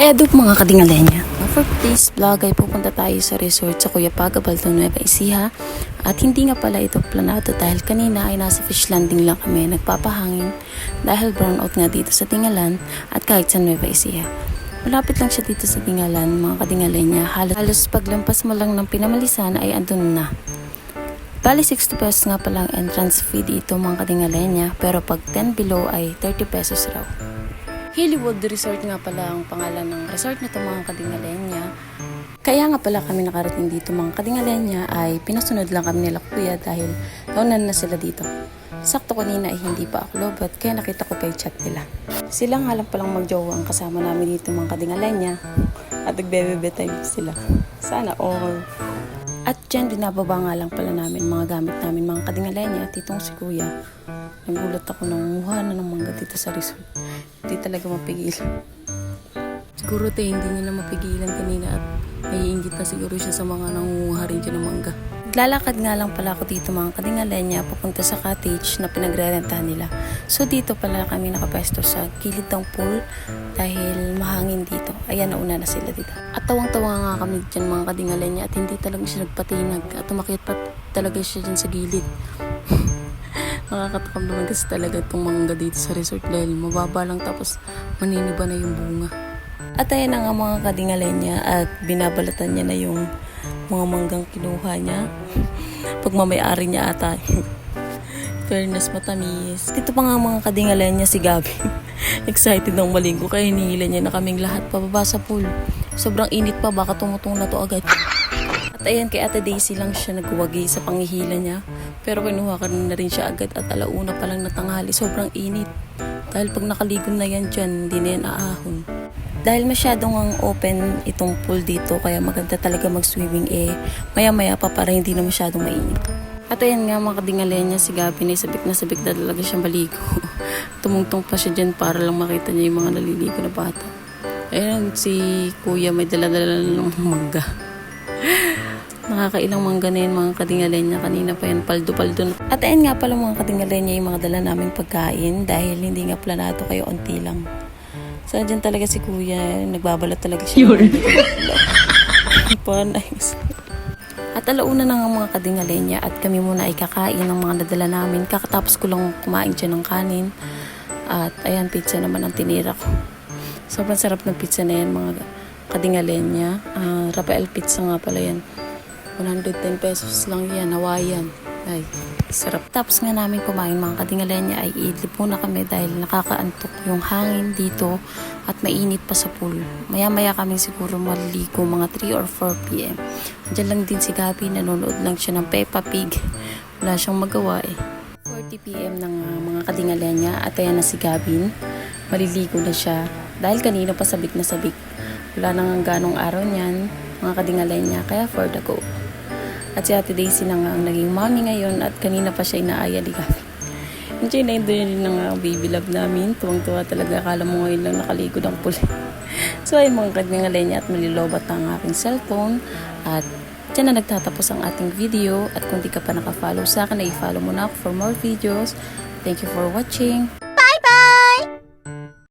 Eduk mga kadingalenya. For today's vlog ay pupunta tayo sa resort sa Kuya Pagabal, Nueva Ecija. At hindi nga pala ito planado dahil kanina ay nasa fish landing lang kami nagpapahangin dahil brownout nga dito sa Tingalan at kahit sa Nueva Ecija. Malapit lang siya dito sa Tingalan mga kadingalenya. Halos paglampas mo lang ng Pinamalisan ay andun na. Bali 60 pesos nga palang entrance fee dito mga kadingalenya, pero pag 10 below ay 30 pesos raw. Hillywood Resort nga pala ang pangalan ng resort nito mga kadingalenya. Kaya nga pala kami nakarating dito mga kadingalenya ay pinasunod lang kami nila kuya dahil naunan na sila dito. Sakto kanina ay hindi pa ako lobat kaya nakita ko pa yung chat nila. Sila nga lang palang magjowa ang kasama namin dito mga kadingalenya at nagbebebe time sila. Sana all. At dyan dinababa nga lang pala namin mga gamit namin mga kadingalenya at itong si kuya. Nagulat ako nang muha na ng mangga dito sa resort. Hindi talaga mapigil. Siguro hindi niya na mapigilan kanina at naiingit na siguro siya sa mga nangunguha rin dyan ng mangga. Naglalakad nga lang pala ako dito mga kadingalenya papunta sa cottage na pinagre-rentahan nila. So dito pala kami nakapwesto sa gilid ng pool dahil mahangin dito. Ayan, nauna na sila dito. At tawang-tawa nga kami dyan mga kadingalenya at hindi talaga siya nagpatinag at umakyat pa talaga siya dyan sa gilid. Nakakatakam naman kasi talaga itong mangga dito sa resort dahil mababa lang tapos maniniba na yung bunga. At ayan na nga mga kadingalenya at binabalatan niya na yung mga manggang kinuha niya. Pagmamayari niya ata. Fairness, matamis. Dito pa nga mga kadingalenya si Gabi. Excited ng maligo kaya hinihila niya na kaming lahat pababa sa pool. Sobrang init pa, baka tumutong na to agad. At ayan, kay Ate Daisy lang siya nagwagi sa pangihila niya. Pero kinuha ka na rin siya agad at alauna pa lang natanghali. Sobrang init. Dahil pag nakaligo na yan dyan, hindi na yan aahon. Dahil masyadong ang open itong pool dito, kaya maganda talaga mag-swimming maya-maya pa para hindi na masyadong mainit. At ayan nga mga kadingalenya, si Gabi na sabik na talaga siyang maligo. Tumungtong pa siya dyan para lang makita niya yung mga naliligo na bata. Ayan, si Kuya may dala-dala ng mangga. Nakakailang mangga na yun mga kadingalenya. Kanina pa yan, paldo-paldo na. At ayan nga pala mga kadingalenya yung mga dala namin pagkain dahil hindi nga planado kayo, onti lang. So dyan talaga si Kuya, nagbabalat talaga siya. Panayos. At alauna na nga mga kadingalenya at kami muna ay kakain ng mga nadala namin. Kakatapos ko lang kumain dyan ng kanin. At ayan, pizza naman ang tinira ko. Sobrang sarap ng pizza na yan mga kadingalenya. Rafael Pizza nga pala yan. 110 pesos lang yan, Hawaiian. Ay, sarap. Tapos nga namin kumain mga kadingalenya ay iidlip muna kami dahil nakakaantok yung hangin dito at mainit pa sa pool. Maya-maya kami siguro maliligo mga 3 or 4 p.m. Diyan lang din si Gabi, nanonood lang siya ng Peppa Pig. Wala siyang magawa 40 p.m. ng mga kadingalenya at ayan na si Gabin. Maliligo na siya dahil kanina pa sabik na sabik. Wala nang ganong araw niyan mga kadingalenya, kaya for the go. At si Ate Daisy na nga ang naging mommy ngayon at kanina pa siya inaaya ni Gabi. Enjoy na yun ng baby love namin. Tuwang-tuwa talaga. Akala mo ngayon lang nakaligo ng pool. So ayun mga kadingalenya at malilobat ang aking cellphone. At dyan na nagtatapos ang ating video. At kung di ka pa nakafollow sa akin, i-follow mo na ako for more videos. Thank you for watching.